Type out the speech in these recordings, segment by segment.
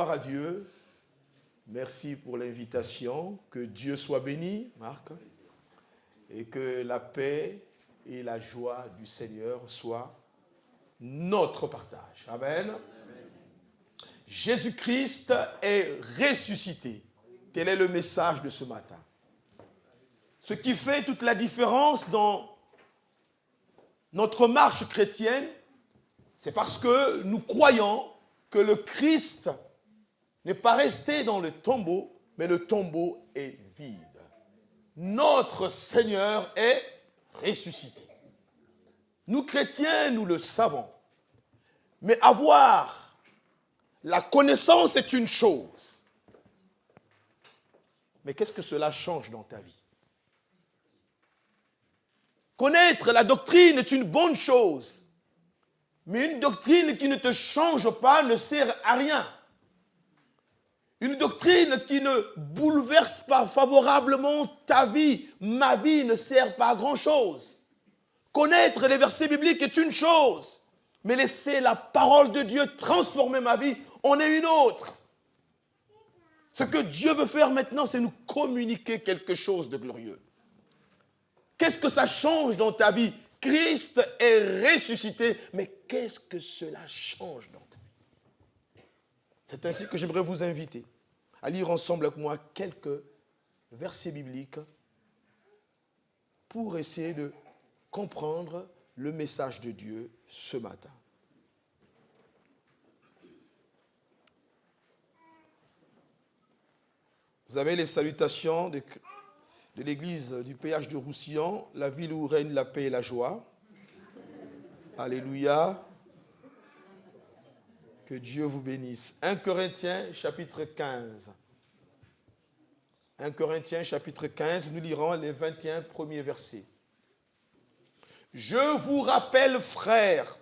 Gloire à Dieu. Merci pour l'invitation. Que Dieu soit béni, Marc. Et que la paix et la joie du Seigneur soient notre partage. Amen. Jésus-Christ est ressuscité. Tel est le message de ce matin. Ce qui fait toute la différence dans notre marche chrétienne, c'est parce que nous croyons que le Christ n'est pas resté dans le tombeau, mais le tombeau est vide. Notre Seigneur est ressuscité. Nous chrétiens, nous le savons. Mais avoir la connaissance est une chose. Mais qu'est-ce que cela change dans ta vie? Connaître la doctrine est une bonne chose. Mais une doctrine qui ne te change pas ne sert à rien. Une doctrine qui ne bouleverse pas favorablement ta vie, ma vie, ne sert pas à grand-chose. Connaître les versets bibliques est une chose, mais laisser la parole de Dieu transformer ma vie en est une autre. Ce que Dieu veut faire maintenant, c'est nous communiquer quelque chose de glorieux. Qu'est-ce que ça change dans ta vie? Christ est ressuscité, mais qu'est-ce que cela change dans ta vie? C'est ainsi que j'aimerais vous inviter à lire ensemble avec moi quelques versets bibliques pour essayer de comprendre le message de Dieu ce matin. Vous avez les salutations de l'église du péage de Roussillon, la ville où règne la paix et la joie. Alléluia. Que Dieu vous bénisse. 1 Corinthiens chapitre 15. 1 Corinthiens chapitre 15, nous lirons les 21 premiers versets. Je vous rappelle, frères,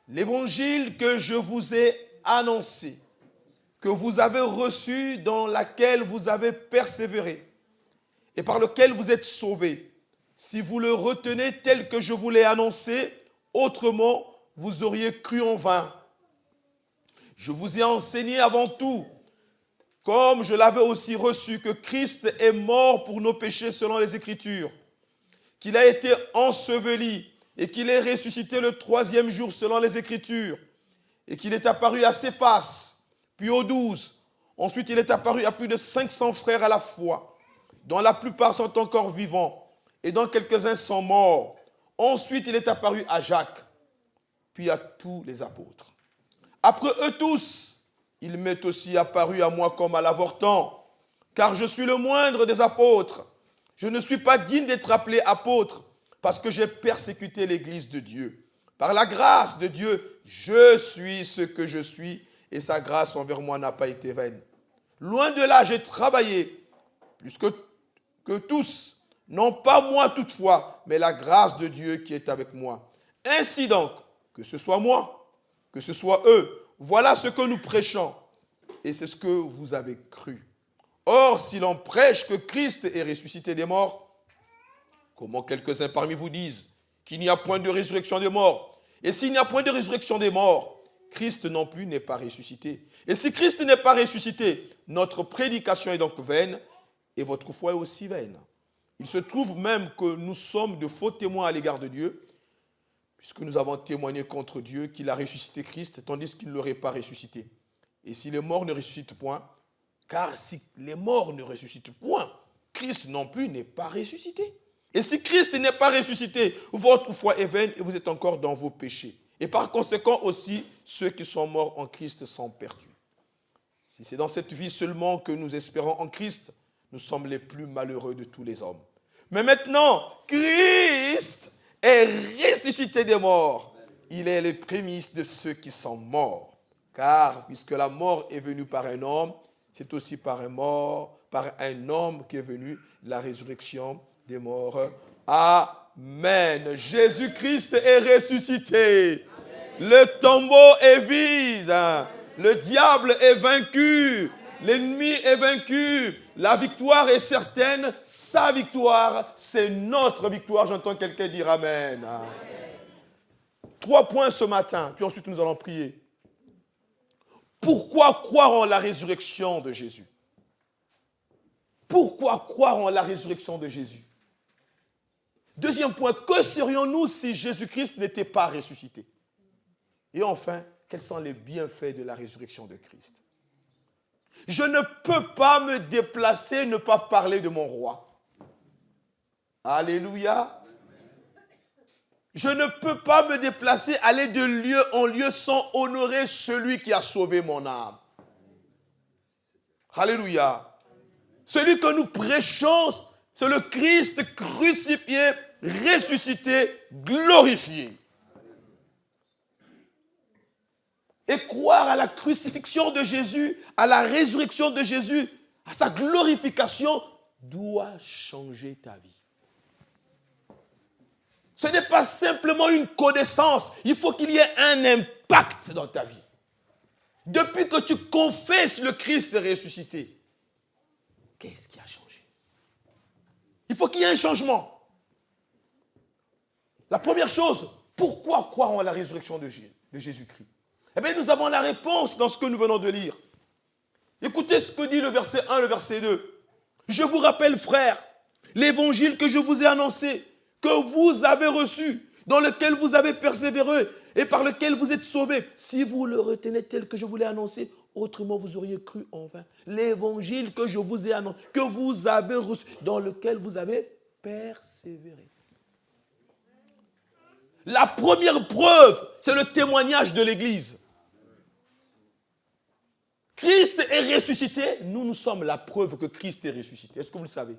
l'évangile que je vous ai annoncé, que vous avez reçu, dans laquelle vous avez persévéré, et par lequel vous êtes sauvés. Si vous le retenez tel que je vous l'ai annoncé, autrement, vous auriez cru en vain. Je vous ai enseigné avant tout, comme je l'avais aussi reçu, que Christ est mort pour nos péchés selon les Écritures, qu'il a été enseveli et qu'il est ressuscité le 3e jour selon les Écritures, et qu'il est apparu à Céphas, puis aux 12. Ensuite, il est apparu à plus de 500 frères à la fois, dont la plupart sont encore vivants, et dont quelques-uns sont morts. Ensuite, il est apparu à Jacques, puis à tous les apôtres. Après eux tous, il m'est aussi apparu à moi comme à l'avortant, car je suis le moindre des apôtres. Je ne suis pas digne d'être appelé apôtre, parce que j'ai persécuté l'Église de Dieu. Par la grâce de Dieu, je suis ce que je suis, et sa grâce envers moi n'a pas été vaine. Loin de là, j'ai travaillé, plus que tous, non pas moi toutefois, mais la grâce de Dieu qui est avec moi. Ainsi donc, que ce soit moi, que ce soit eux, voilà ce que nous prêchons, et c'est ce que vous avez cru. Or, si l'on prêche que Christ est ressuscité des morts, comment quelques-uns parmi vous disent qu'il n'y a point de résurrection des morts? Et s'il n'y a point de résurrection des morts, Christ non plus n'est pas ressuscité. Et si Christ n'est pas ressuscité, notre prédication est donc vaine, et votre foi est aussi vaine. Il se trouve même que nous sommes de faux témoins à l'égard de Dieu, puisque nous avons témoigné contre Dieu qu'il a ressuscité Christ, tandis qu'il ne l'aurait pas ressuscité. Et si les morts ne ressuscitent point, car si les morts ne ressuscitent point, Christ non plus n'est pas ressuscité. Et si Christ n'est pas ressuscité, votre foi est vaine et vous êtes encore dans vos péchés. Et par conséquent aussi, ceux qui sont morts en Christ sont perdus. Si c'est dans cette vie seulement que nous espérons en Christ, nous sommes les plus malheureux de tous les hommes. Mais maintenant, Christ est ressuscité des morts. Il est les prémices de ceux qui sont morts. Car puisque la mort est venue par un homme, c'est aussi par un homme qui est venu la résurrection des morts. Amen. Jésus-Christ est ressuscité. Amen. Le tombeau est vide. Le diable est vaincu. L'ennemi est vaincu. La victoire est certaine. Sa victoire, c'est notre victoire. J'entends quelqu'un dire Amen. Amen. 3 points ce matin, puis ensuite nous allons prier. Pourquoi croire en la résurrection de Jésus? Pourquoi croire en la résurrection de Jésus? Deuxième point, que serions-nous si Jésus-Christ n'était pas ressuscité? Et enfin, quels sont les bienfaits de la résurrection de Christ? Je ne peux pas me déplacer, ne pas parler de mon roi. Alléluia. Je ne peux pas me déplacer, aller de lieu en lieu sans honorer celui qui a sauvé mon âme. Alléluia. Celui que nous prêchons, c'est le Christ crucifié, ressuscité, glorifié. Et croire à la crucifixion de Jésus, à la résurrection de Jésus, à sa glorification, doit changer ta vie. Ce n'est pas simplement une connaissance, il faut qu'il y ait un impact dans ta vie. Depuis que tu confesses le Christ ressuscité, qu'est-ce qui a changé? Il faut qu'il y ait un changement. La première chose, pourquoi croire en la résurrection de Jésus-Christ? Eh bien, nous avons la réponse dans ce que nous venons de lire. Écoutez ce que dit le verset 1, le verset 2. Je vous rappelle, frères, l'évangile que je vous ai annoncé, que vous avez reçu, dans lequel vous avez persévéré et par lequel vous êtes sauvés. Si vous le retenez tel que je vous l'ai annoncé, autrement vous auriez cru en vain. L'évangile que je vous ai annoncé, que vous avez reçu, dans lequel vous avez persévéré. La première preuve, c'est le témoignage de l'Église. Christ est ressuscité, nous sommes la preuve que Christ est ressuscité. Est-ce que vous le savez?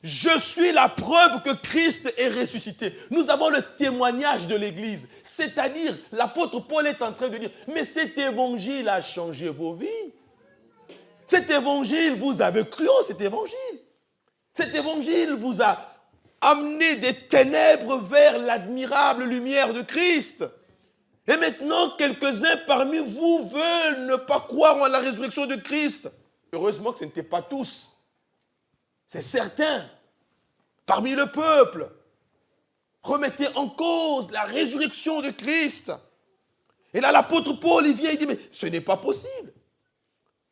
Je suis la preuve que Christ est ressuscité. Nous avons le témoignage de l'Église. C'est-à-dire, l'apôtre Paul est en train de dire, mais cet évangile a changé vos vies. Cet évangile, vous avez cru en cet évangile. Cet évangile vous a amené des ténèbres vers l'admirable lumière de Christ. Et maintenant, quelques-uns parmi vous veulent ne pas croire en la résurrection de Christ. Heureusement que ce n'était pas tous. C'est certains, parmi le peuple, remettaient en cause la résurrection de Christ. Et là, l'apôtre Paul, il vient et dit, mais ce n'est pas possible.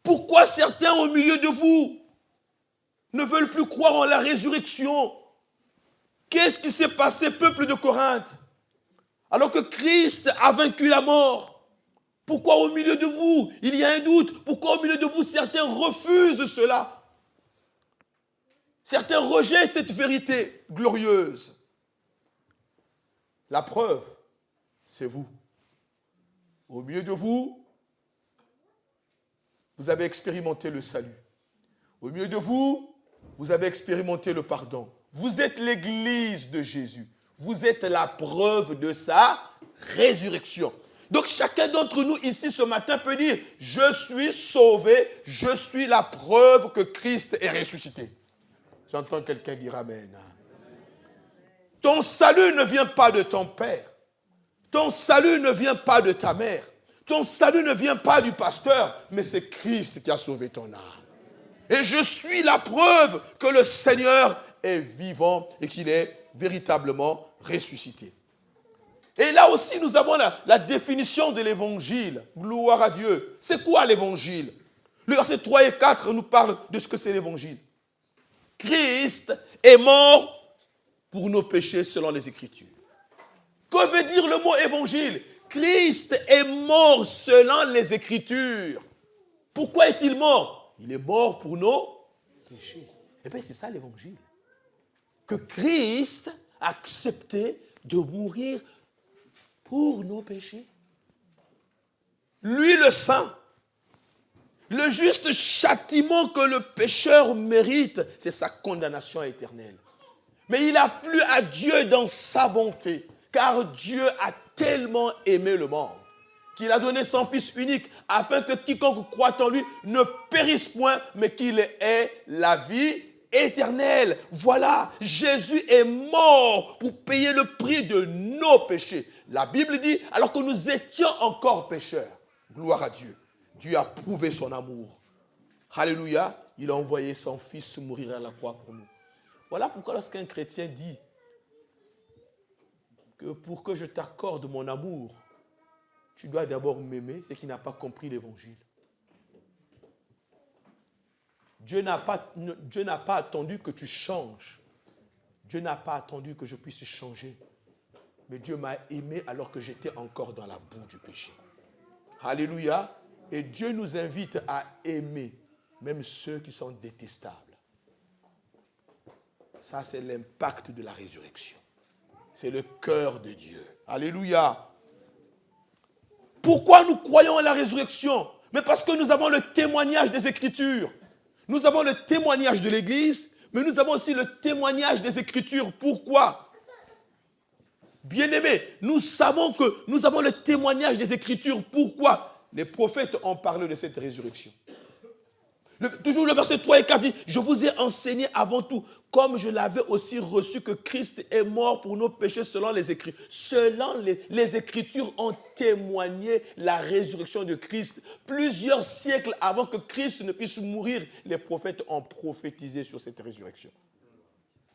Pourquoi certains au milieu de vous ne veulent plus croire en la résurrection? Qu'est-ce qui s'est passé, peuple de Corinthe? Alors que Christ a vaincu la mort. Pourquoi au milieu de vous, il y a un doute? Pourquoi au milieu de vous, certains refusent cela? Certains rejettent cette vérité glorieuse. La preuve, c'est vous. Au milieu de vous, vous avez expérimenté le salut. Au milieu de vous, vous avez expérimenté le pardon. Vous êtes l'Église de Jésus. Vous êtes la preuve de sa résurrection. Donc chacun d'entre nous ici ce matin peut dire, je suis sauvé, je suis la preuve que Christ est ressuscité. J'entends quelqu'un dire Amen. Ton salut ne vient pas de ton père. Ton salut ne vient pas de ta mère. Ton salut ne vient pas du pasteur, mais c'est Christ qui a sauvé ton âme. Et je suis la preuve que le Seigneur est vivant et qu'il est véritablement ressuscité. Et là aussi, nous avons la définition de l'évangile. Gloire à Dieu. C'est quoi l'évangile? Le verset 3 et 4 nous parle de ce que c'est l'évangile. Christ est mort pour nos péchés selon les Écritures. Que veut dire le mot évangile? Christ est mort selon les Écritures. Pourquoi est-il mort? Il est mort pour nos péchés. Eh bien, c'est ça l'évangile. Que Christ a accepté de mourir pour nos péchés. Lui, le saint, le juste châtiment que le pécheur mérite, c'est sa condamnation éternelle. Mais il a plu à Dieu dans sa bonté, car Dieu a tellement aimé le monde qu'il a donné son Fils unique, afin que quiconque croit en lui ne périsse point, mais qu'il ait la vie éternelle. Voilà, Jésus est mort pour payer le prix de nos péchés. La Bible dit, alors que nous étions encore pécheurs, gloire à Dieu, Dieu a prouvé son amour. Alléluia, il a envoyé son Fils mourir à la croix pour nous. Voilà pourquoi lorsqu'un chrétien dit que pour que je t'accorde mon amour, tu dois d'abord m'aimer, c'est qu'il n'a pas compris l'évangile. Dieu n'a pas attendu que tu changes. Dieu n'a pas attendu que je puisse changer. Mais Dieu m'a aimé alors que j'étais encore dans la boue du péché. Alléluia. Et Dieu nous invite à aimer même ceux qui sont détestables. Ça, c'est l'impact de la résurrection. C'est le cœur de Dieu. Alléluia. Pourquoi nous croyons à la résurrection? Mais parce que nous avons le témoignage des Écritures. Nous avons le témoignage de l'Église, mais nous avons aussi le témoignage des Écritures. Pourquoi? Bien-aimés, nous savons que nous avons le témoignage des Écritures. Pourquoi? Les prophètes ont parlé de cette résurrection. Toujours le verset 3 et 4 dit, je vous ai enseigné avant tout, comme je l'avais aussi reçu, que Christ est mort pour nos péchés selon les Écritures. Selon les Écritures ont témoigné la résurrection de Christ. Plusieurs siècles avant que Christ ne puisse mourir, les prophètes ont prophétisé sur cette résurrection.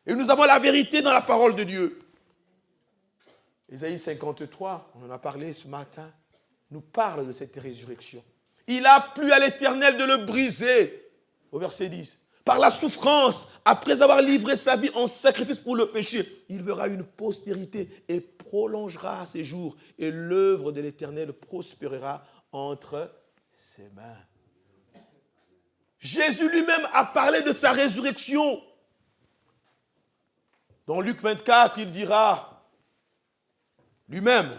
Et nous avons la vérité dans la parole de Dieu. Ésaïe 53, on en a parlé ce matin, nous parle de cette résurrection. Il a plu à l'Éternel de le briser. Au verset 10. Par la souffrance, après avoir livré sa vie en sacrifice pour le péché, il verra une postérité et prolongera ses jours. Et l'œuvre de l'Éternel prospérera entre ses mains. Jésus lui-même a parlé de sa résurrection. Dans Luc 24, il dira lui-même,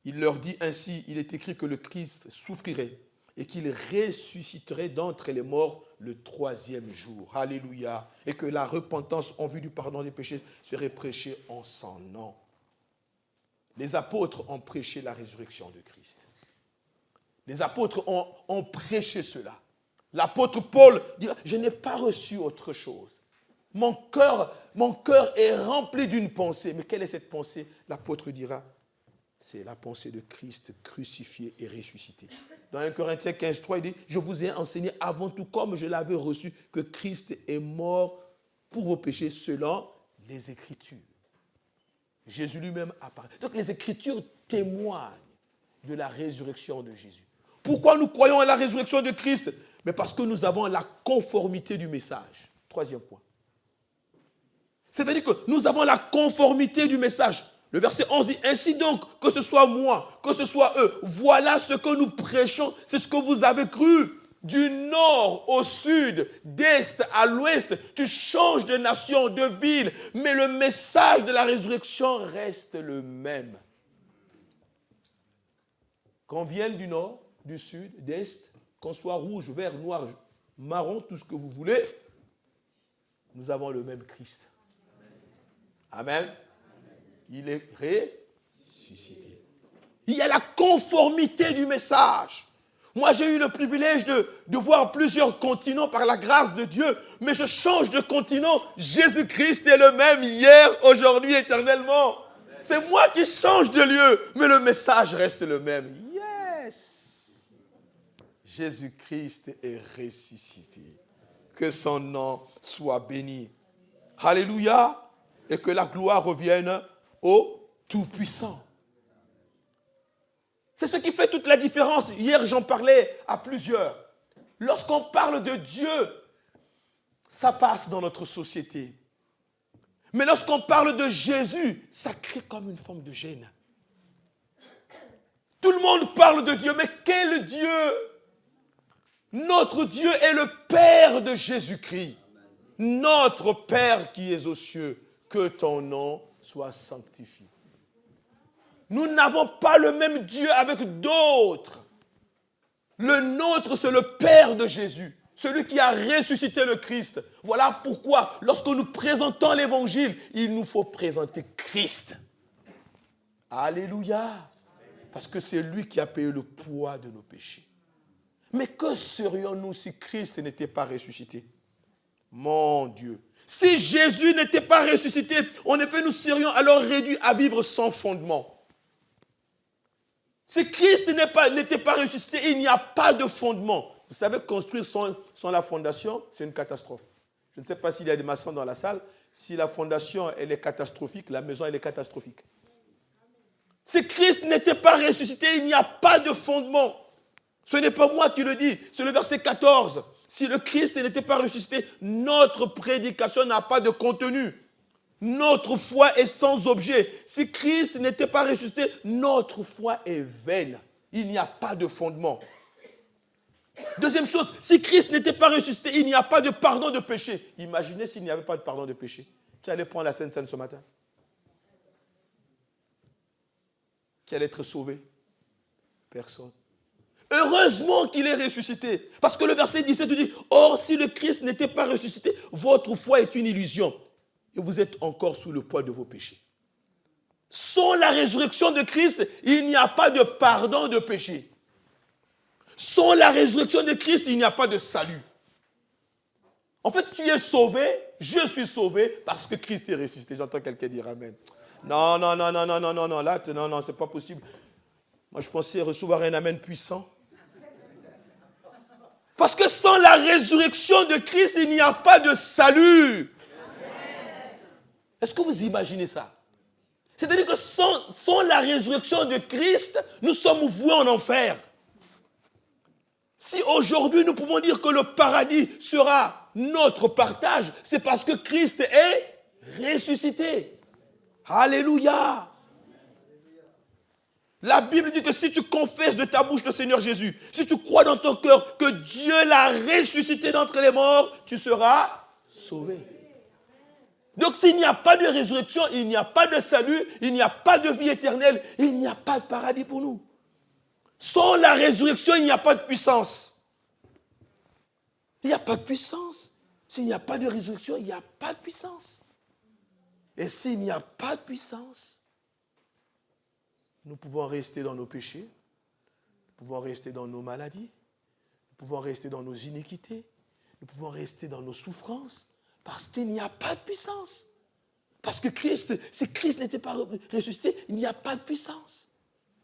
il leur dit ainsi, il est écrit que le Christ souffrirait et qu'il ressusciterait d'entre les morts le 3e jour. Alléluia. Et que la repentance en vue du pardon des péchés serait prêchée en son nom. Les apôtres ont prêché la résurrection de Christ. Les apôtres ont prêché cela. L'apôtre Paul dit, je n'ai pas reçu autre chose. Mon cœur est rempli d'une pensée. Mais quelle est cette pensée? L'apôtre dira, c'est la pensée de Christ crucifié et ressuscité. Dans 1 Corinthiens 15, 3, il dit, je vous ai enseigné avant tout, comme je l'avais reçu, que Christ est mort pour vos péchés selon les Écritures. Jésus lui-même apparaît. Donc les Écritures témoignent de la résurrection de Jésus. Pourquoi nous croyons à la résurrection de Christ? Mais parce que nous avons la conformité du message. 3e point. C'est-à-dire que nous avons la conformité du message. Le verset 11 dit, ainsi donc, que ce soit moi, que ce soit eux, voilà ce que nous prêchons, c'est ce que vous avez cru. Du nord au sud, d'est à l'ouest, tu changes de nation, de ville, mais le message de la résurrection reste le même. Qu'on vienne du nord, du sud, d'est, qu'on soit rouge, vert, noir, marron, tout ce que vous voulez, nous avons le même Christ. Amen. Il est ressuscité. Il y a la conformité du message. Moi, j'ai eu le privilège de voir plusieurs continents par la grâce de Dieu, mais je change de continent. Jésus-Christ est le même hier, aujourd'hui, éternellement. C'est moi qui change de lieu, mais le message reste le même. Yes! Jésus-Christ est ressuscité. Que son nom soit béni. Alléluia! Et que la gloire revienne au Tout-Puissant. C'est ce qui fait toute la différence. Hier, j'en parlais à plusieurs. Lorsqu'on parle de Dieu, ça passe dans notre société. Mais lorsqu'on parle de Jésus, ça crée comme une forme de gêne. Tout le monde parle de Dieu, mais quel Dieu? Notre Dieu est le Père de Jésus-Christ. Notre Père qui es aux cieux, que ton nom soit sanctifié. Nous n'avons pas le même Dieu avec d'autres. Le nôtre, c'est le Père de Jésus, celui qui a ressuscité le Christ. Voilà pourquoi, lorsque nous présentons l'Évangile, il nous faut présenter Christ. Alléluia. Parce que c'est lui qui a payé le poids de nos péchés. Mais que serions-nous si Christ n'était pas ressuscité? Mon Dieu. Si Jésus n'était pas ressuscité, en effet, nous serions alors réduits à vivre sans fondement. Si Christ n'était pas ressuscité, il n'y a pas de fondement. Vous savez, construire sans la fondation, c'est une catastrophe. Je ne sais pas s'il y a des maçons dans la salle. Si la fondation, elle est catastrophique, la maison, elle est catastrophique. Si Christ n'était pas ressuscité, il n'y a pas de fondement. Ce n'est pas moi qui le dis, c'est le verset 14. Si le Christ n'était pas ressuscité, notre prédication n'a pas de contenu. Notre foi est sans objet. Si Christ n'était pas ressuscité, notre foi est vaine. Il n'y a pas de fondement. Deuxième chose, si Christ n'était pas ressuscité, il n'y a pas de pardon de péché. Imaginez s'il n'y avait pas de pardon de péché. Qui allait prendre la Sainte Seine ce matin? Qui allait être sauvé? Personne. Heureusement qu'il est ressuscité. Parce que le verset 17 dit, « Or, si le Christ n'était pas ressuscité, votre foi est une illusion. Et vous êtes encore sous le poids de vos péchés. » Sans la résurrection de Christ, il n'y a pas de pardon de péché. Sans la résurrection de Christ, il n'y a pas de salut. En fait, tu es sauvé, je suis sauvé parce que Christ est ressuscité. J'entends quelqu'un dire Amen. Non, là, non, c'est pas possible. Moi, je pensais recevoir un Amen puissant. Parce que sans la résurrection de Christ, il n'y a pas de salut. Est-ce que vous imaginez ça? C'est-à-dire que sans la résurrection de Christ, nous sommes voués en enfer. Si aujourd'hui nous pouvons dire que le paradis sera notre partage, c'est parce que Christ est ressuscité. Alléluia. La Bible dit que si tu confesses de ta bouche le Seigneur Jésus, si tu crois dans ton cœur que Dieu l'a ressuscité d'entre les morts, tu seras sauvé. Donc s'il n'y a pas de résurrection, il n'y a pas de salut, il n'y a pas de vie éternelle, il n'y a pas de paradis pour nous. Sans la résurrection, il n'y a pas de puissance. Il n'y a pas de puissance. S'il n'y a pas de résurrection, il n'y a pas de puissance. Et s'il n'y a pas de puissance, nous pouvons rester dans nos péchés, nous pouvons rester dans nos maladies, nous pouvons rester dans nos iniquités, nous pouvons rester dans nos souffrances, parce qu'il n'y a pas de puissance. Parce que Christ, si Christ n'était pas ressuscité, il n'y a pas de puissance.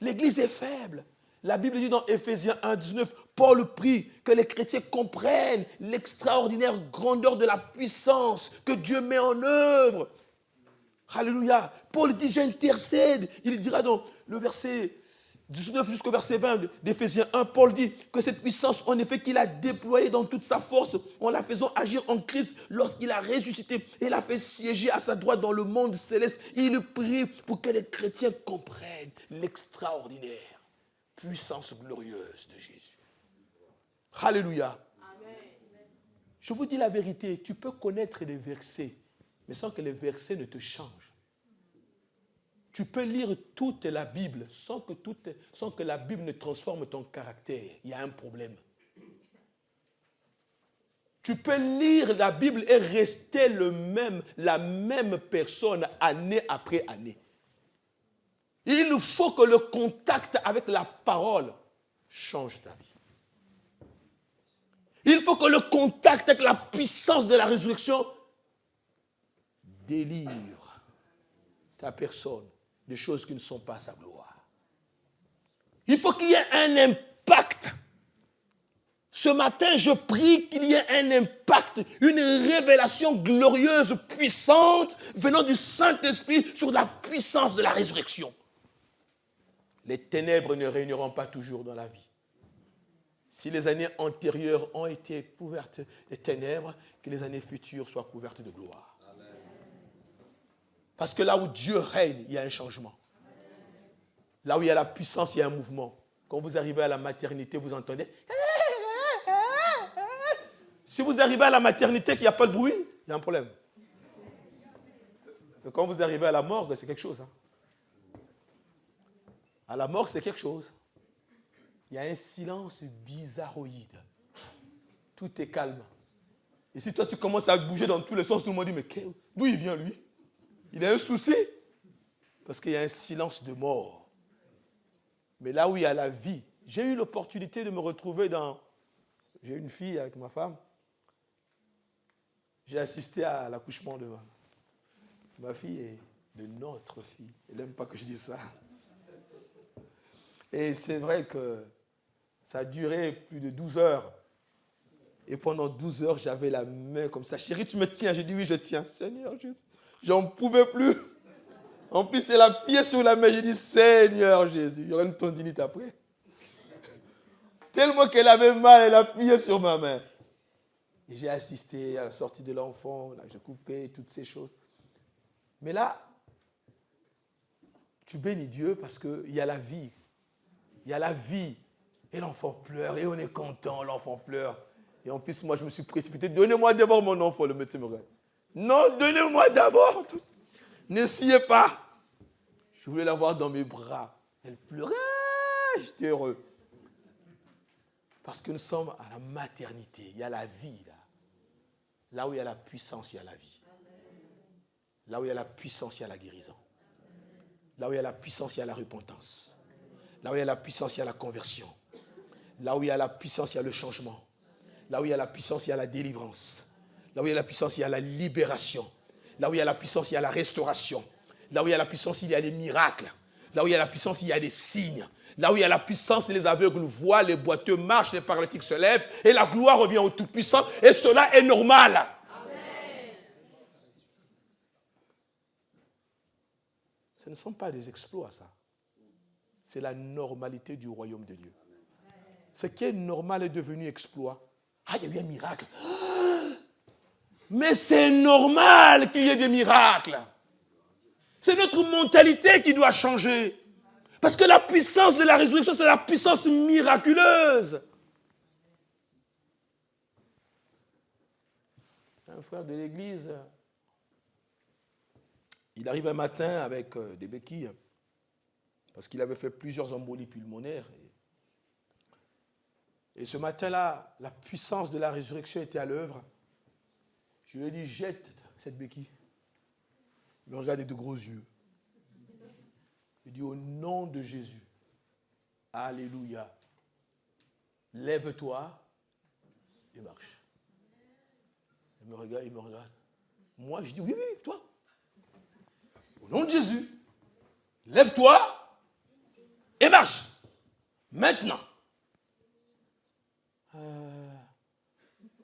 L'Église est faible. La Bible dit dans Éphésiens 1, 19, Paul prie que les chrétiens comprennent l'extraordinaire grandeur de la puissance que Dieu met en œuvre. Alléluia. Paul dit, j'intercède. Il dira dans le verset 19 jusqu'au verset 20 d'Éphésiens 1, Paul dit que cette puissance, en effet, qu'il a déployée dans toute sa force, en la faisant agir en Christ lorsqu'il a ressuscité et l'a fait siéger à sa droite dans le monde céleste. Il prie pour que les chrétiens comprennent l'extraordinaire puissance glorieuse de Jésus. Alléluia. Amen. Je vous dis la vérité, tu peux connaître les versets, mais sans que les versets ne te changent. Tu peux lire toute la Bible sans que la Bible ne transforme ton caractère. Il y a un problème. Tu peux lire la Bible et rester la même personne année après année. Il faut que le contact avec la parole change ta vie. Il faut que le contact avec la puissance de la résurrection délivre ta personne des choses qui ne sont pas sa gloire. Il faut qu'il y ait un impact. Ce matin, je prie qu'il y ait un impact, une révélation glorieuse, puissante, venant du Saint-Esprit sur la puissance de la résurrection. Les ténèbres ne régneront pas toujours dans la vie. Si les années antérieures ont été couvertes de ténèbres, que les années futures soient couvertes de gloire. Amen. Parce que là où Dieu règne, il y a un changement. Là où il y a la puissance, il y a un mouvement. Quand vous arrivez à la maternité, vous entendez. Si vous arrivez à la maternité qu'il n'y a pas de bruit, il y a un problème. Et quand vous arrivez à la morgue, c'est quelque chose. À la morgue, c'est quelque chose. Il y a un silence bizarroïde. Tout est calme. Et si toi, tu commences à bouger dans tous les sens, tout le monde dit, mais d'où il vient, lui? Il a un souci. Parce qu'il y a un silence de mort. Mais là où il y a la vie, j'ai eu l'opportunité de me retrouver dans... J'ai une fille avec ma femme. J'ai assisté à l'accouchement de ma fille et de notre fille. Elle n'aime pas que je dise ça. Et c'est vrai que ça a duré plus de 12 heures. Et pendant 12 heures, j'avais la main comme ça. Chérie, tu me tiens? J'ai dit oui, je tiens. Seigneur Jésus, j'en pouvais plus. En plus, c'est la pièce sur la main. J'ai dit, Seigneur Jésus, il y aura une tendinite après. Tellement qu'elle avait mal, elle a appuyé sur ma main. Et j'ai assisté à la sortie de l'enfant, là, j'ai coupé toutes ces choses. Mais là, tu bénis Dieu parce qu'il y a la vie. Il y a la vie. Et l'enfant pleure, et on est content, l'enfant pleure. Et en plus, moi, je me suis précipité. Donnez-moi d'abord mon enfant, le médecin me regarde. Non, donnez-moi d'abord. N'essayez pas. Je voulais l'avoir dans mes bras. Elle pleurait, j'étais heureux. Parce que nous sommes à la maternité. Il y a la vie là. Là où il y a la puissance, il y a la vie. Là où il y a la puissance, il y a la guérison. Là où il y a la puissance, il y a la repentance. Là où il y a la puissance, il y a la conversion. Là où il y a la puissance, il y a le changement. Là où il y a la puissance, il y a la délivrance. Là où il y a la puissance, il y a la libération. Là où il y a la puissance, il y a la restauration. Là où il y a la puissance, il y a les miracles. Là où il y a la puissance, il y a des signes. Là où il y a la puissance, les aveugles voient, les boiteux marchent, les paralytiques se lèvent, et la gloire revient au Tout-Puissant, et cela est normal. Amen. Ce ne sont pas des exploits, ça. C'est la normalité du royaume de Dieu. Ce qui est normal est devenu exploit. Ah, il y a eu un miracle. Mais c'est normal qu'il y ait des miracles. C'est notre mentalité qui doit changer. Parce que la puissance de la résurrection, c'est la puissance miraculeuse. Un frère de l'église, il arrive un matin avec des béquilles, parce qu'il avait fait plusieurs embolies pulmonaires. Et ce matin-là, la puissance de la résurrection était à l'œuvre. Je lui ai dit, jette cette béquille. Il me regardait de gros yeux. Il dit, au nom de Jésus, alléluia, lève-toi et marche. Il me regarde. Moi, je dis, oui, toi. Au nom de Jésus, lève-toi et marche. Maintenant.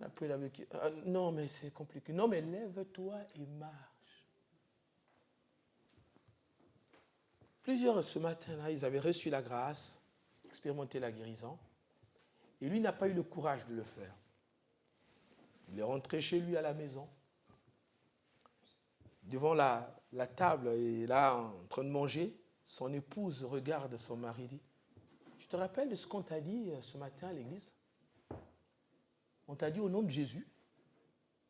Après, il avait dit, non, mais c'est compliqué. Non, mais lève-toi et marche. Plusieurs, ce matin-là, ils avaient reçu la grâce, expérimenté la guérison, et lui n'a pas eu le courage de le faire. Il est rentré chez lui à la maison, devant la table, et là, en train de manger, son épouse regarde son mari et dit, tu te rappelles de ce qu'on t'a dit ce matin à l'église? On t'a dit au nom de Jésus,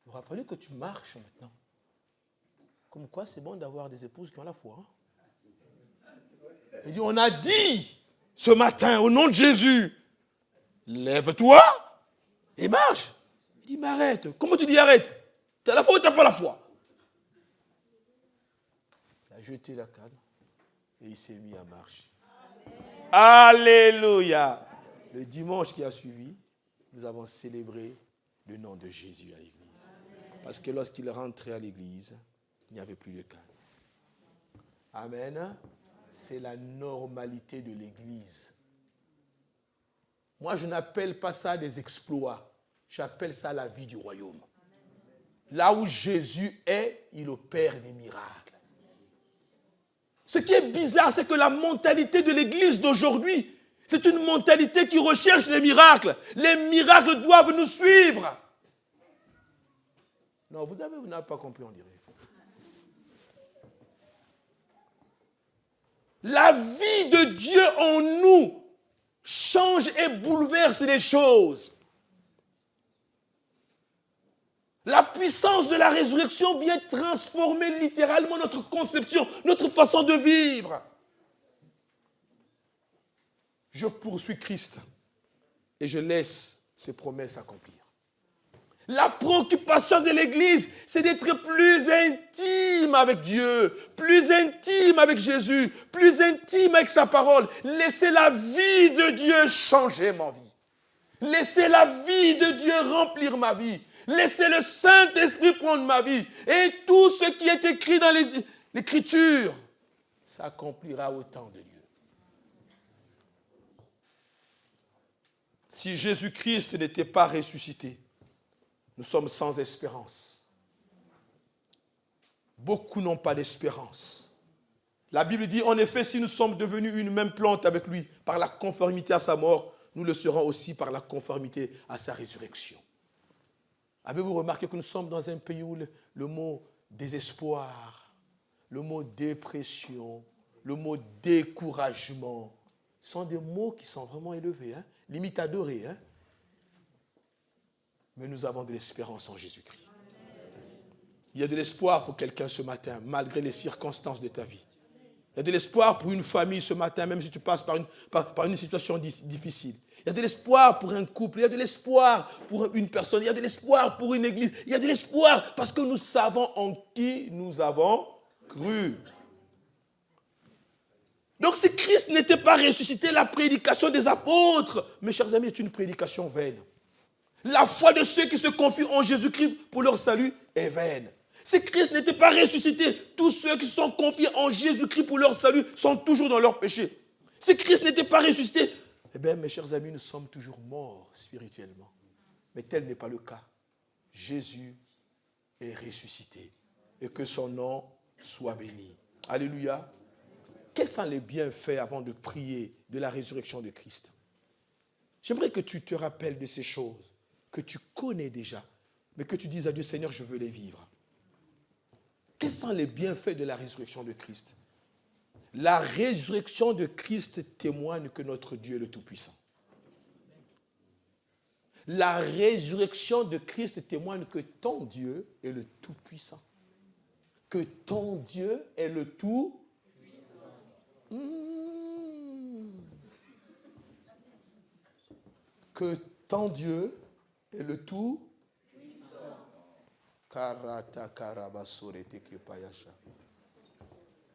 il aura fallu que tu marches maintenant. Comme quoi, c'est bon d'avoir des épouses qui ont la foi. Hein? Il dit, on a dit ce matin, au nom de Jésus, lève-toi et marche. Il dit, mais arrête. Comment tu dis arrête? Tu as la foi ou tu n'as pas la foi? Il a jeté la canne et il s'est mis à marcher. Alléluia. Le dimanche qui a suivi, nous avons célébré le nom de Jésus à l'église. Parce que lorsqu'il rentrait à l'église, il n'y avait plus de canne. Amen. C'est la normalité de l'église. Moi, je n'appelle pas ça des exploits. J'appelle ça la vie du royaume. Là où Jésus est, il opère des miracles. Ce qui est bizarre, c'est que la mentalité de l'église d'aujourd'hui, c'est une mentalité qui recherche les miracles. Les miracles doivent nous suivre. Non, vous n'avez pas compris, on dirait. La vie de Dieu en nous change et bouleverse les choses. La puissance de la résurrection vient transformer littéralement notre conception, notre façon de vivre. Je poursuis Christ et je laisse ses promesses accomplir. La préoccupation de l'Église, c'est d'être plus intime avec Dieu, plus intime avec Jésus, plus intime avec sa parole. Laissez la vie de Dieu changer ma vie. Laissez la vie de Dieu remplir ma vie. Laissez le Saint-Esprit prendre ma vie. Et tout ce qui est écrit dans l'Écriture s'accomplira au temps de Dieu. Si Jésus-Christ n'était pas ressuscité, nous sommes sans espérance. Beaucoup n'ont pas d'espérance. La Bible dit, en effet, si nous sommes devenus une même plante avec lui par la conformité à sa mort, nous le serons aussi par la conformité à sa résurrection. Avez-vous remarqué que nous sommes dans un pays où le mot désespoir, le mot dépression, le mot découragement sont des mots qui sont vraiment élevés, hein? Limite adorés. Hein? Mais nous avons de l'espérance en Jésus-Christ. Il y a de l'espoir pour quelqu'un ce matin, malgré les circonstances de ta vie. Il y a de l'espoir pour une famille ce matin, même si tu passes par une situation difficile. Il y a de l'espoir pour un couple, il y a de l'espoir pour une personne, il y a de l'espoir pour une église, il y a de l'espoir parce que nous savons en qui nous avons cru. Donc si Christ n'était pas ressuscité, la prédication des apôtres, mes chers amis, est une prédication vaine. La foi de ceux qui se confient en Jésus-Christ pour leur salut est vaine. Si Christ n'était pas ressuscité, tous ceux qui se sont confiés en Jésus-Christ pour leur salut sont toujours dans leur péché. Si Christ n'était pas ressuscité, eh bien, mes chers amis, nous sommes toujours morts spirituellement. Mais tel n'est pas le cas. Jésus est ressuscité. Et que son nom soit béni. Alléluia. Quels sont les bienfaits avant de prier de la résurrection de Christ? J'aimerais que tu te rappelles de ces choses que tu connais déjà, mais que tu dises à Dieu, Seigneur, je veux les vivre. Quels sont les bienfaits de la résurrection de Christ? La résurrection de Christ témoigne que notre Dieu est le Tout-Puissant. La résurrection de Christ témoigne que ton Dieu est le Tout-Puissant. Que ton Dieu est le Tout-Puissant. Que ton Dieu est le Tout-Puissant.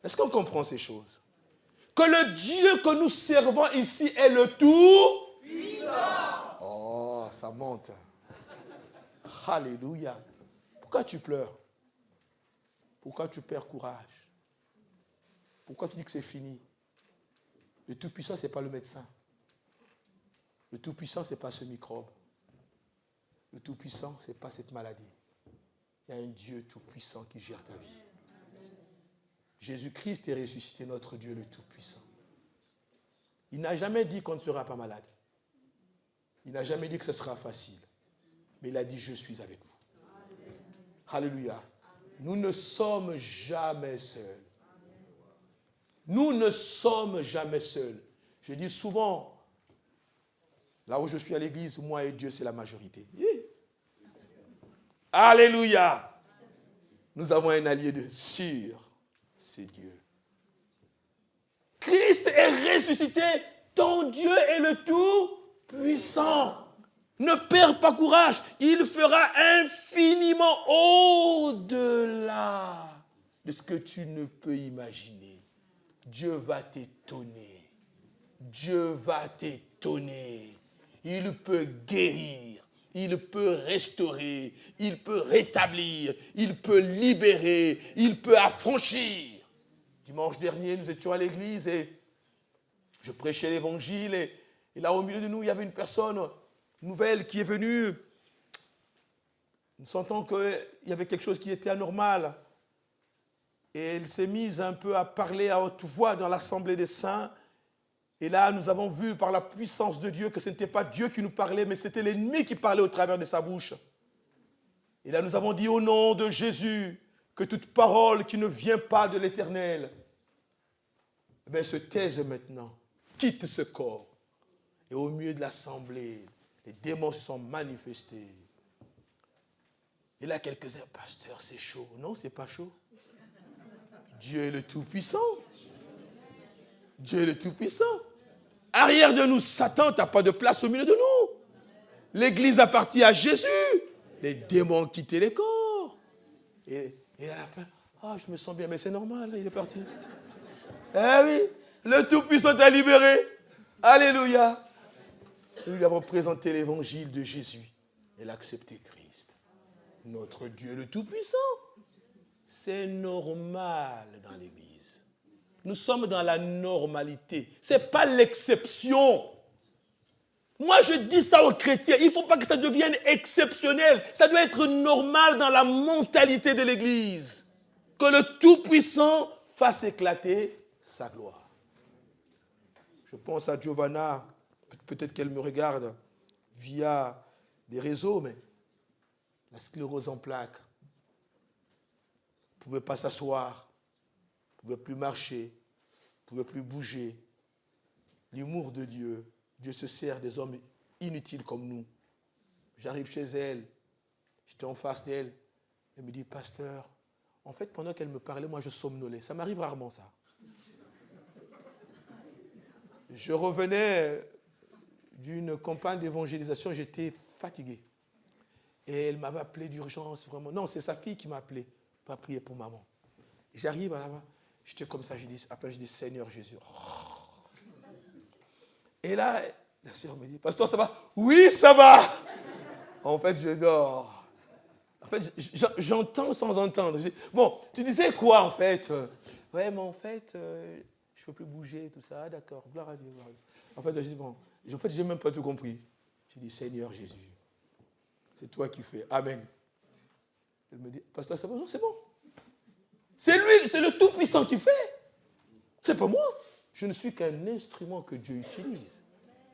Est-ce qu'on comprend ces choses? Que le Dieu que nous servons ici est le Tout-Puissant. Oh, ça monte. Alléluia. Pourquoi tu pleures? Pourquoi tu perds courage? Pourquoi tu dis que c'est fini? Le Tout-Puissant, ce n'est pas le médecin. Le Tout-Puissant, ce n'est pas ce microbe. Le Tout-Puissant, ce n'est pas cette maladie. Il y a un Dieu Tout-Puissant qui gère ta vie. Jésus-Christ est ressuscité, notre Dieu le Tout-Puissant. Il n'a jamais dit qu'on ne sera pas malade. Il n'a jamais dit que ce sera facile. Mais il a dit, je suis avec vous. Alléluia. Nous ne sommes jamais seuls. Nous ne sommes jamais seuls. Je dis souvent, là où je suis à l'église, moi et Dieu, c'est la majorité. Alléluia. Nous avons un allié de sûr, c'est Dieu. Christ est ressuscité, ton Dieu est le Tout-Puissant. Ne perds pas courage, il fera infiniment au-delà de ce que tu ne peux imaginer. Dieu va t'étonner. Dieu va t'étonner. Il peut guérir. Il peut restaurer, il peut rétablir, il peut libérer, il peut affranchir. Dimanche dernier, nous étions à l'église et je prêchais l'évangile et là au milieu de nous, il y avait une personne nouvelle qui est venue. Nous sentons qu'il y avait quelque chose qui était anormal. Et elle s'est mise un peu à parler à haute voix dans l'assemblée des saints. Et là, nous avons vu par la puissance de Dieu que ce n'était pas Dieu qui nous parlait, mais c'était l'ennemi qui parlait au travers de sa bouche. Et là, nous avons dit au nom de Jésus que toute parole qui ne vient pas de l'Éternel, se taise maintenant, quitte ce corps. Et au milieu de l'assemblée, les démons se sont manifestés. Et là, quelques-uns, pasteur, c'est chaud. Non, c'est pas chaud. Dieu est le Tout-Puissant. Dieu est le Tout-Puissant. Arrière de nous, Satan, tu n'as pas de place au milieu de nous. L'église appartient à Jésus. Les démons ont quitté les corps. Et à la fin, je me sens bien, mais c'est normal, il est parti. Eh oui, le Tout-Puissant t'a libéré. Alléluia. Nous lui avons présenté l'évangile de Jésus. Elle a accepté Christ. Notre Dieu le Tout-Puissant. C'est normal dans l'église. Nous sommes dans la normalité. Ce n'est pas l'exception. Moi, je dis ça aux chrétiens. Il ne faut pas que ça devienne exceptionnel. Ça doit être normal dans la mentalité de l'église. Que le Tout-Puissant fasse éclater sa gloire. Je pense à Giovanna, peut-être qu'elle me regarde via les réseaux, mais la sclérose en plaques, ne pouvait pas s'asseoir, ne pouvait plus marcher, ne pouvait plus bouger. L'humour de Dieu, Dieu se sert des hommes inutiles comme nous. J'arrive chez elle, j'étais en face d'elle, elle me dit, pasteur, en fait, pendant qu'elle me parlait, moi je somnolais. Ça m'arrive rarement, ça. Je revenais d'une campagne d'évangélisation, j'étais fatigué. Et elle m'avait appelé d'urgence, vraiment. Non, c'est sa fille qui m'a appelé pour prier pour maman. J'arrive à là-bas, j'étais comme ça, après je dis, Seigneur Jésus. Et là, la sœur me dit, pasteur, ça va? Oui, ça va. En fait, je dors. En fait, j'entends sans entendre. Je dis, bon, tu disais quoi en fait? Ouais, mais en fait, je ne peux plus bouger, tout ça. Ah, d'accord, gloire à Dieu. Gloire à Dieu. En fait, je dis, bon, je n'ai même pas tout compris. Je dis, Seigneur Jésus, c'est toi qui fais. Amen. Elle me dit, pasteur, ça va? Non, c'est bon. C'est lui, c'est le Tout-Puissant qui fait. C'est pas moi. Je ne suis qu'un instrument que Dieu utilise.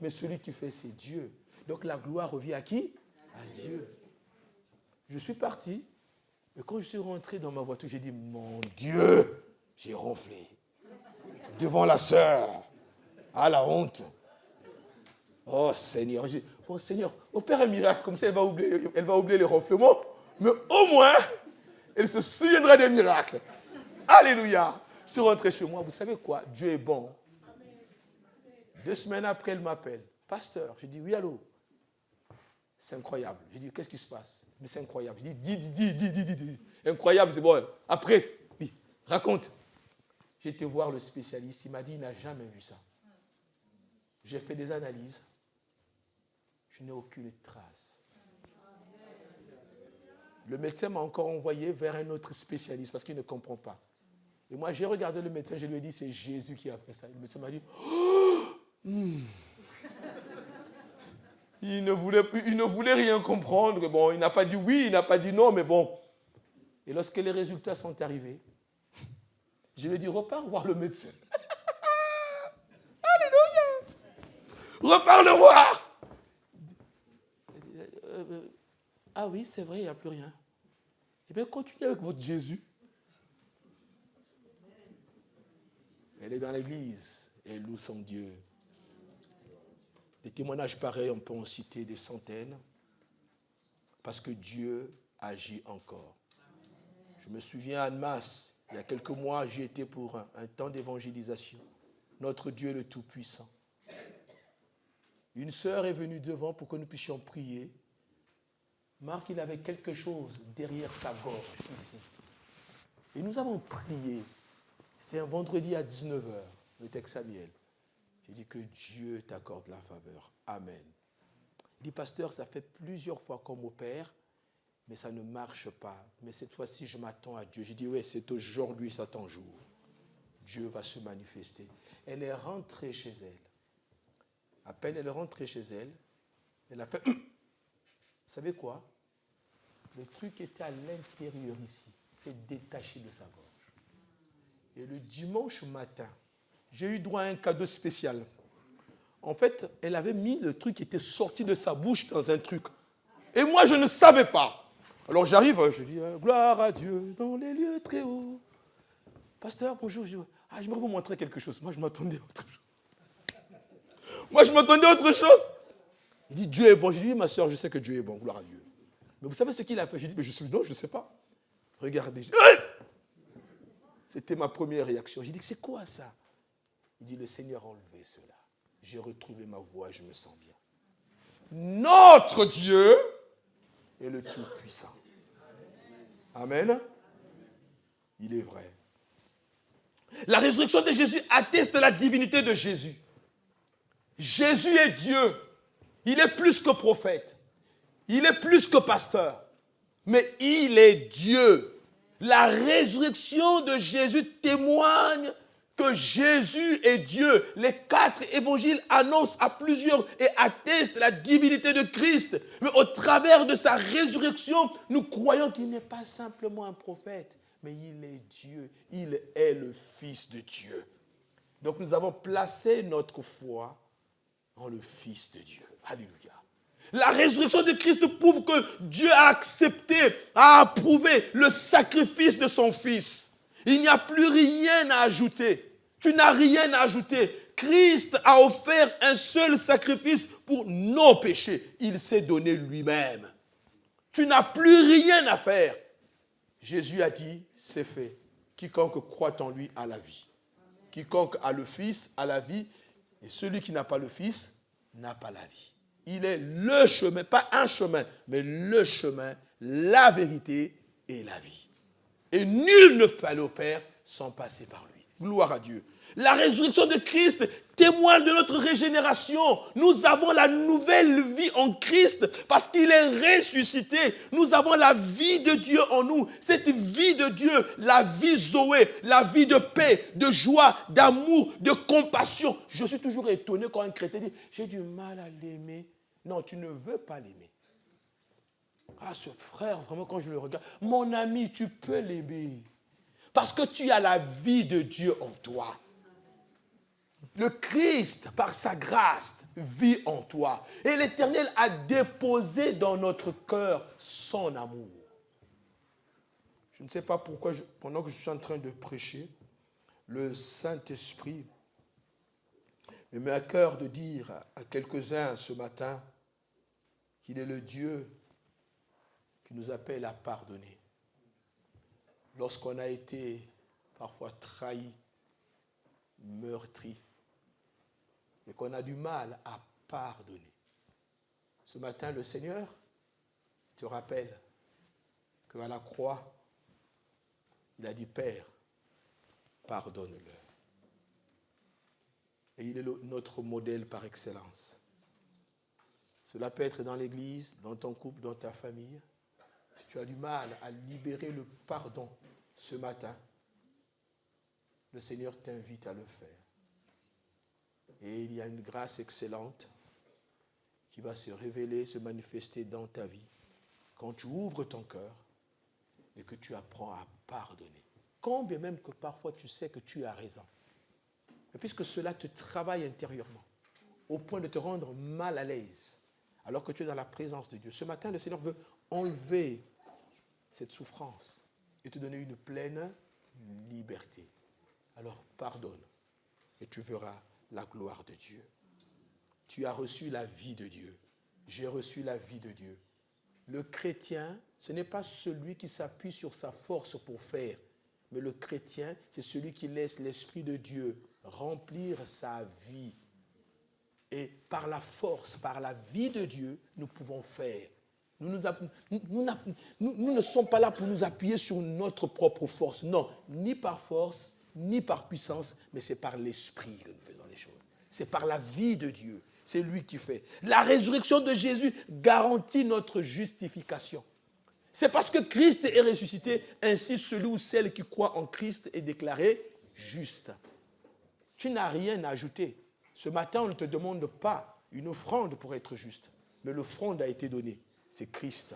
Mais celui qui fait, c'est Dieu. Donc la gloire revient à qui? À Dieu. Je suis parti. Et quand je suis rentré dans ma voiture, j'ai dit, mon Dieu, j'ai ronflé. Devant la sœur. À la honte. Oh Seigneur. Bon Seigneur, opère un miracle. Comme ça, elle va oublier les ronflements. Mais au moins, elle se souviendra des miracles. Alléluia. Je suis rentré chez moi. Vous savez quoi? Dieu est bon. 2 semaines après, elle m'appelle. Pasteur, je dis oui, allô. C'est incroyable. Je dis, qu'est-ce qui se passe? Mais c'est incroyable. Je dis, dis. Incroyable, c'est bon. Après, oui, raconte. J'ai été voir le spécialiste. Il m'a dit, il n'a jamais vu ça. J'ai fait des analyses. Je n'ai aucune trace. Le médecin m'a encore envoyé vers un autre spécialiste parce qu'il ne comprend pas. Et moi, j'ai regardé le médecin, je lui ai dit, c'est Jésus qui a fait ça. Le médecin m'a dit, Il ne voulait rien comprendre. Bon, il n'a pas dit oui, il n'a pas dit non, mais bon. Et lorsque les résultats sont arrivés, je lui ai dit, repars voir le médecin. Alléluia. Repars le voir. Ah oui, c'est vrai, il n'y a plus rien. Eh bien, continuez avec votre Jésus. Elle est dans l'église et elle loue son Dieu. Des témoignages pareils, on peut en citer des centaines, parce que Dieu agit encore. Je me souviens à Annemasse, il y a quelques mois, j'y étais pour un temps d'évangélisation. Notre Dieu est le Tout-Puissant. Une sœur est venue devant pour que nous puissions prier. Marc, il avait quelque chose derrière sa gorge, ici. Et nous avons prié. C'était un vendredi à 19h, le texte Samuel. J'ai dit que Dieu t'accorde la faveur. Amen. Il dit, pasteur, ça fait plusieurs fois qu'on m'opère, mais ça ne marche pas. Mais cette fois-ci, je m'attends à Dieu. J'ai dit, oui, c'est aujourd'hui, c'est ton jour. Dieu va se manifester. Elle est rentrée chez elle. À peine elle est rentrée chez elle, elle a fait, vous savez quoi? Le truc était à l'intérieur ici. C'est détaché de sa gorge. Et le dimanche matin, j'ai eu droit à un cadeau spécial. En fait, elle avait mis le truc qui était sorti de sa bouche dans un truc. Et moi, je ne savais pas. Alors j'arrive, je dis, gloire à Dieu dans les lieux très hauts. Pasteur, bonjour. Je me vous montrer quelque chose. Moi, je m'attendais à autre chose. Il dit, Dieu est bon. J'ai dit, ma soeur, je sais que Dieu est bon, gloire à Dieu. Mais vous savez ce qu'il a fait? J'ai dit, mais non, je ne sais pas. Regardez. C'était ma première réaction. J'ai dit, c'est quoi ça? Il dit, le Seigneur a enlevé cela. J'ai retrouvé ma voix, je me sens bien. Notre Dieu est le Tout-Puissant. Amen. Il est vrai. La résurrection de Jésus atteste la divinité de Jésus. Jésus est Dieu. Il est plus que prophète. Il est plus que pasteur. Mais il est Dieu. La résurrection de Jésus témoigne que Jésus est Dieu. Les 4 évangiles annoncent à plusieurs et attestent la divinité de Christ. Mais au travers de sa résurrection, nous croyons qu'il n'est pas simplement un prophète, mais il est Dieu. Il est le Fils de Dieu. Donc nous avons placé notre foi en le Fils de Dieu. Alléluia. La résurrection de Christ prouve que Dieu a accepté, a approuvé le sacrifice de son Fils. Il n'y a plus rien à ajouter. Tu n'as rien à ajouter. Christ a offert un seul sacrifice pour nos péchés. Il s'est donné lui-même. Tu n'as plus rien à faire. Jésus a dit, c'est fait. Quiconque croit en lui a la vie. Quiconque a le Fils a la vie. Et celui qui n'a pas le Fils n'a pas la vie. Il est le chemin, pas un chemin, mais le chemin, la vérité et la vie. Et nul ne peut aller au Père sans passer par lui. Gloire à Dieu. La résurrection de Christ témoigne de notre régénération. Nous avons la nouvelle vie en Christ parce qu'il est ressuscité. Nous avons la vie de Dieu en nous. Cette vie de Dieu, la vie Zoé, la vie de paix, de joie, d'amour, de compassion. Je suis toujours étonné quand un chrétien dit « j'ai du mal à l'aimer ». Non, tu ne veux pas l'aimer. Ah, ce frère, vraiment, quand je le regarde, mon ami, tu peux l'aimer. Parce que tu as la vie de Dieu en toi. Le Christ, par sa grâce, vit en toi. Et l'Éternel a déposé dans notre cœur son amour. Je ne sais pas pourquoi, pendant que je suis en train de prêcher, le Saint-Esprit me met à cœur de dire à quelques-uns ce matin qu'il est le Dieu qui nous appelle à pardonner. Lorsqu'on a été parfois trahi, meurtri, et qu'on a du mal à pardonner. Ce matin, le Seigneur te rappelle qu'à la croix, il a dit, Père, pardonne-leur. Et il est notre modèle par excellence. Cela peut être dans l'église, dans ton couple, dans ta famille. Si tu as du mal à libérer le pardon ce matin, le Seigneur t'invite à le faire. Et il y a une grâce excellente qui va se révéler, se manifester dans ta vie quand tu ouvres ton cœur et que tu apprends à pardonner. Quand bien même que parfois tu sais que tu as raison. Mais puisque cela te travaille intérieurement, au point de te rendre mal à l'aise, alors que tu es dans la présence de Dieu. Ce matin, le Seigneur veut enlever cette souffrance et te donner une pleine liberté. Alors pardonne et tu verras la gloire de Dieu. Tu as reçu la vie de Dieu. J'ai reçu la vie de Dieu. Le chrétien, ce n'est pas celui qui s'appuie sur sa force pour faire, mais le chrétien, c'est celui qui laisse l'Esprit de Dieu remplir sa vie. Et par la force, par la vie de Dieu, nous pouvons faire. Nous ne sommes pas là pour nous appuyer sur notre propre force. Non, ni par force, ni par puissance, mais c'est par l'Esprit que nous faisons les choses. C'est par la vie de Dieu. C'est lui qui fait. La résurrection de Jésus garantit notre justification. C'est parce que Christ est ressuscité, ainsi celui ou celle qui croit en Christ est déclaré juste. Tu n'as rien à ajouter. Ce matin, on ne te demande pas une offrande pour être juste, mais l'offrande a été donnée. C'est Christ.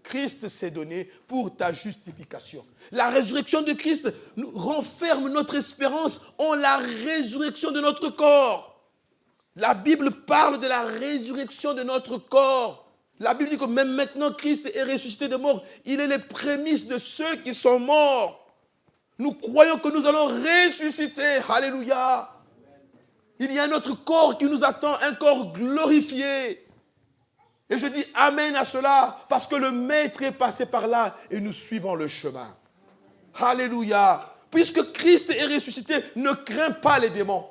Christ s'est donné pour ta justification. La résurrection de Christ nous renferme notre espérance en la résurrection de notre corps. La Bible parle de la résurrection de notre corps. La Bible dit que même maintenant, Christ est ressuscité de mort. Il est les prémices de ceux qui sont morts. Nous croyons que nous allons ressusciter. Alléluia. Il y a notre corps qui nous attend, un corps glorifié. Et je dis amen à cela, parce que le Maître est passé par là et nous suivons le chemin. Alléluia. Puisque Christ est ressuscité, ne crains pas les démons.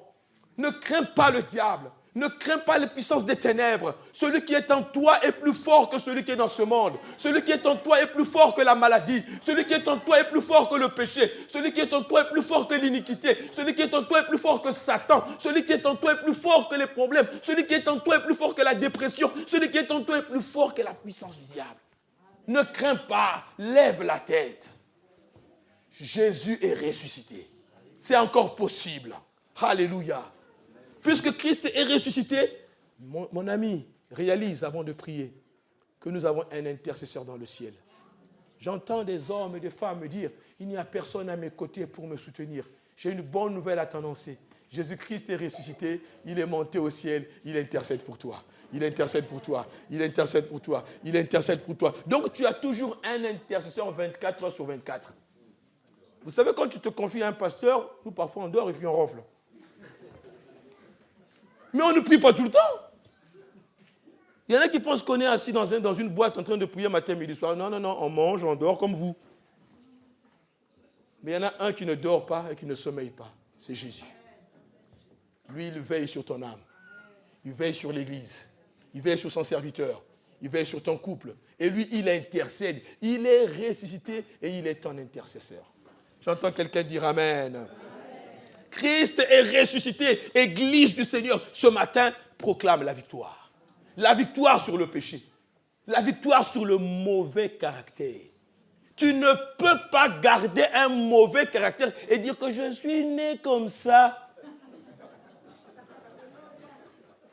Ne crains pas le diable. Ne crains pas les puissances des ténèbres. Celui qui est en toi est plus fort que celui qui est dans ce monde. Celui qui est en toi est plus fort que la maladie. Celui qui est en toi est plus fort que le péché. Celui qui est en toi est plus fort que l'iniquité. Celui qui est en toi est plus fort que Satan. Celui qui est en toi est plus fort que les problèmes. Celui qui est en toi est plus fort que la dépression. Celui qui est en toi est plus fort que la puissance du diable. Ne crains pas, lève la tête. Jésus est ressuscité. C'est encore possible. Alléluia. Puisque Christ est ressuscité, mon ami, réalise avant de prier que nous avons un intercesseur dans le ciel. J'entends des hommes et des femmes me dire, il n'y a personne à mes côtés pour me soutenir. J'ai une bonne nouvelle à t'annoncer. Jésus-Christ est ressuscité, il est monté au ciel, il intercède pour toi. Il intercède pour toi, il intercède pour toi, il intercède pour toi. Donc tu as toujours un intercesseur 24 heures sur 24. Vous savez, quand tu te confies à un pasteur, nous parfois on dort et puis on ronfle. Mais on ne prie pas tout le temps. Il y en a qui pensent qu'on est assis dans une boîte en train de prier matin, midi, soir. Non, on mange, on dort comme vous. Mais il y en a un qui ne dort pas et qui ne sommeille pas. C'est Jésus. Lui, il veille sur ton âme. Il veille sur l'Église. Il veille sur son serviteur. Il veille sur ton couple. Et lui, il intercède. Il est ressuscité et il est ton intercesseur. J'entends quelqu'un dire Amen. Amen. Christ est ressuscité. Église du Seigneur, ce matin, proclame la victoire. La victoire sur le péché. La victoire sur le mauvais caractère. Tu ne peux pas garder un mauvais caractère et dire que je suis né comme ça.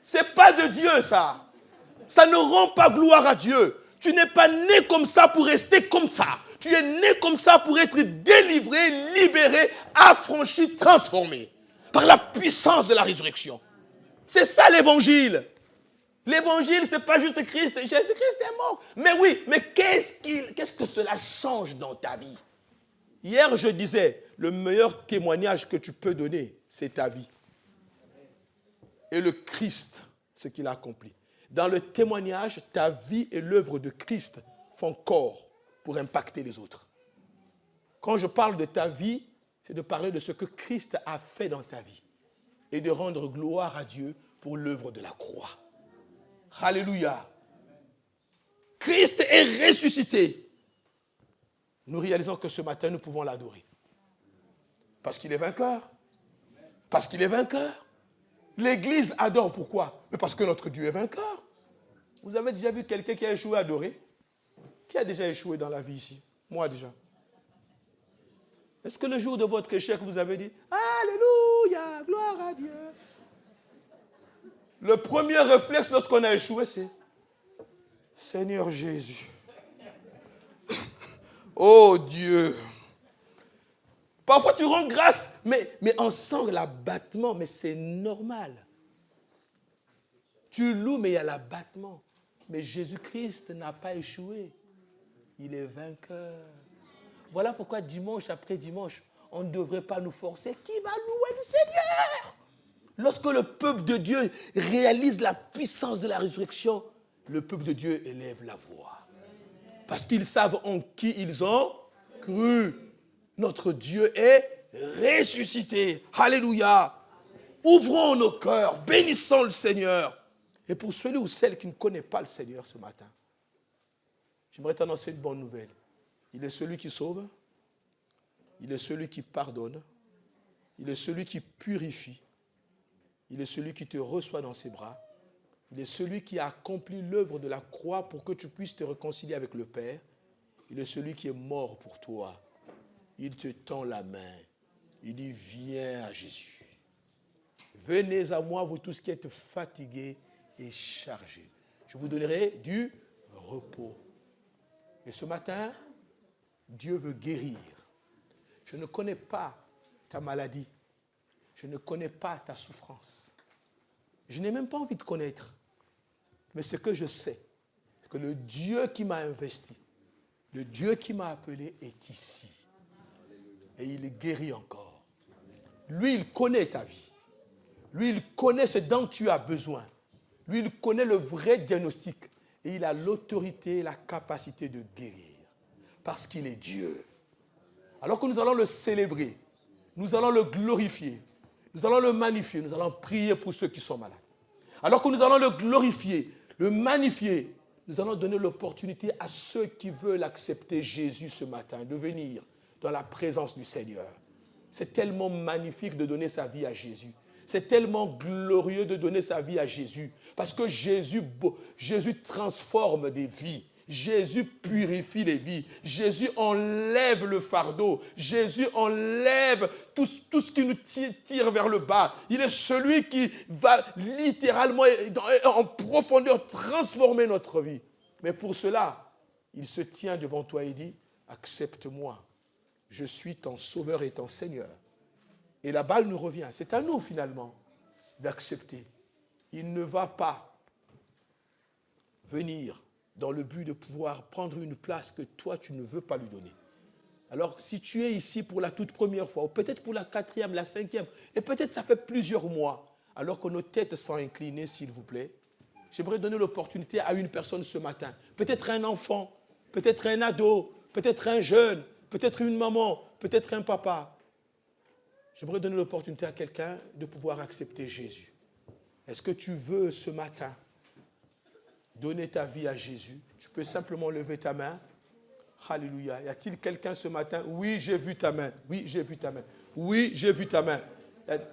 C'est pas de Dieu, ça. Ça ne rend pas gloire à Dieu. Tu n'es pas né comme ça pour rester comme ça. Tu es né comme ça pour être délivré, libéré, affranchi, transformé par la puissance de la résurrection. C'est ça l'évangile. L'évangile, ce n'est pas juste Christ. Jésus-Christ est mort. Mais oui, mais qu'est-ce que cela change dans ta vie? Hier, je disais, le meilleur témoignage que tu peux donner, c'est ta vie. Et le Christ, ce qu'il a accompli. Dans le témoignage, ta vie et l'œuvre de Christ font corps pour impacter les autres. Quand je parle de ta vie, c'est de parler de ce que Christ a fait dans ta vie et de rendre gloire à Dieu pour l'œuvre de la croix. Alléluia. Christ est ressuscité. Nous réalisons que ce matin, nous pouvons l'adorer. Parce qu'il est vainqueur. Parce qu'il est vainqueur. L'Église adore pourquoi? Mais parce que notre Dieu est vainqueur. Vous avez déjà vu quelqu'un qui a échoué à adorer? Qui a déjà échoué dans la vie ici? Moi déjà. Est-ce que le jour de votre échec, vous avez dit « Alléluia, gloire à Dieu » Le premier réflexe lorsqu'on a échoué, c'est « Seigneur Jésus, oh Dieu ». Parfois tu rends grâce, mais on sent l'abattement, mais c'est normal. Tu loues, mais il y a l'abattement. Mais Jésus-Christ n'a pas échoué. Il est vainqueur. Voilà pourquoi dimanche après dimanche, on ne devrait pas nous forcer. Qui va louer le Seigneur? Lorsque le peuple de Dieu réalise la puissance de la résurrection, le peuple de Dieu élève la voix. Parce qu'ils savent en qui ils ont cru. Notre Dieu est ressuscité. Alléluia. Ouvrons nos cœurs, bénissons le Seigneur. Et pour celui ou celle qui ne connaît pas le Seigneur ce matin, j'aimerais t'annoncer une bonne nouvelle. Il est celui qui sauve, il est celui qui pardonne, il est celui qui purifie, il est celui qui te reçoit dans ses bras, il est celui qui a accompli l'œuvre de la croix pour que tu puisses te réconcilier avec le Père, il est celui qui est mort pour toi. Il te tend la main, il dit viens à Jésus. Venez à moi, vous tous qui êtes fatigués et chargés. Je vous donnerai du repos. Et ce matin, Dieu veut guérir. Je ne connais pas ta maladie. Je ne connais pas ta souffrance. Je n'ai même pas envie de connaître. Mais ce que je sais, c'est que le Dieu qui m'a investi, le Dieu qui m'a appelé est ici. Et il guérit encore. Lui, il connaît ta vie. Lui, il connaît ce dont tu as besoin. Lui, il connaît le vrai diagnostic. Et il a l'autorité et la capacité de guérir. Parce qu'il est Dieu. Alors que nous allons le célébrer, nous allons le glorifier, nous allons le magnifier, nous allons prier pour ceux qui sont malades. Alors que nous allons le glorifier, le magnifier, nous allons donner l'opportunité à ceux qui veulent accepter Jésus ce matin de venir dans la présence du Seigneur. C'est tellement magnifique de donner sa vie à Jésus. C'est tellement glorieux de donner sa vie à Jésus. Parce que Jésus transforme des vies. Jésus purifie les vies. Jésus enlève le fardeau. Jésus enlève tout ce qui nous tire vers le bas. Il est celui qui va littéralement en profondeur transformer notre vie. Mais pour cela, il se tient devant toi et dit, accepte-moi. Je suis ton sauveur et ton Seigneur. Et la balle nous revient. C'est à nous finalement d'accepter. Il ne va pas venir dans le but de pouvoir prendre une place que toi tu ne veux pas lui donner. Alors si tu es ici pour la toute première fois, ou peut-être pour la 4e, la 5e, et peut-être ça fait plusieurs mois, alors que nos têtes sont inclinées, s'il vous plaît, j'aimerais donner l'opportunité à une personne ce matin. Peut-être un enfant, peut-être un ado, peut-être un jeune, peut-être une maman, peut-être un papa. J'aimerais donner l'opportunité à quelqu'un de pouvoir accepter Jésus. Est-ce que tu veux ce matin donner ta vie à Jésus? Tu peux simplement lever ta main. Alléluia. Y a-t-il quelqu'un ce matin? Oui, j'ai vu ta main. Oui, j'ai vu ta main. Oui, j'ai vu ta main.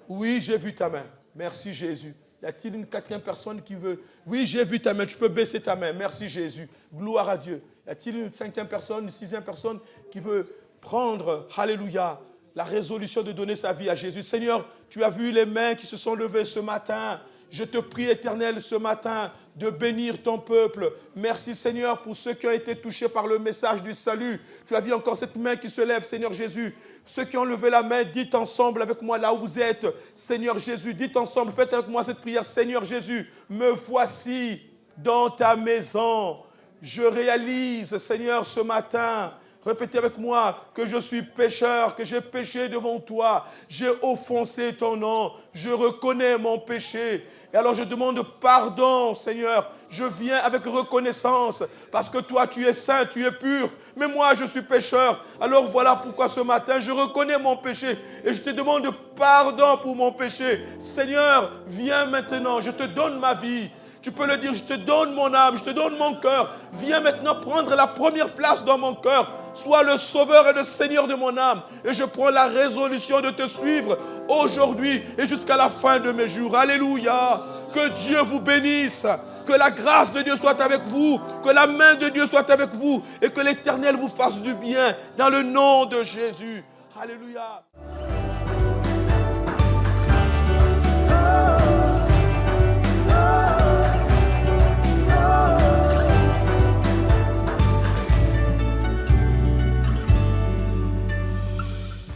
Oui, j'ai vu ta main. Merci Jésus. Y a-t-il une 4e personne qui veut? Oui, j'ai vu ta main. Tu peux baisser ta main. Merci Jésus. Gloire à Dieu. Y a-t-il une 5e personne, une 6e personne qui veut prendre, alléluia, la résolution de donner sa vie à Jésus? Seigneur, tu as vu les mains qui se sont levées ce matin. Je te prie, Éternel, ce matin, de bénir ton peuple. Merci, Seigneur, pour ceux qui ont été touchés par le message du salut. Tu as vu encore cette main qui se lève, Seigneur Jésus. Ceux qui ont levé la main, dites ensemble avec moi là où vous êtes. Seigneur Jésus, dites ensemble, faites avec moi cette prière. Seigneur Jésus, me voici dans ta maison. Je réalise, Seigneur, ce matin, répétez avec moi que je suis pécheur, que j'ai péché devant toi. J'ai offensé ton nom. Je reconnais mon péché. Et alors je demande pardon, Seigneur. Je viens avec reconnaissance parce que toi, tu es saint, tu es pur. Mais moi, je suis pécheur. Alors voilà pourquoi ce matin, je reconnais mon péché. Et je te demande pardon pour mon péché. Seigneur, viens maintenant. Je te donne ma vie. Tu peux le dire, je te donne mon âme, je te donne mon cœur. Viens maintenant prendre la première place dans mon cœur. Sois le sauveur et le Seigneur de mon âme. Et je prends la résolution de te suivre aujourd'hui et jusqu'à la fin de mes jours. Alléluia. Que Dieu vous bénisse. Que la grâce de Dieu soit avec vous. Que la main de Dieu soit avec vous. Et que l'Éternel vous fasse du bien. Dans le nom de Jésus. Alléluia.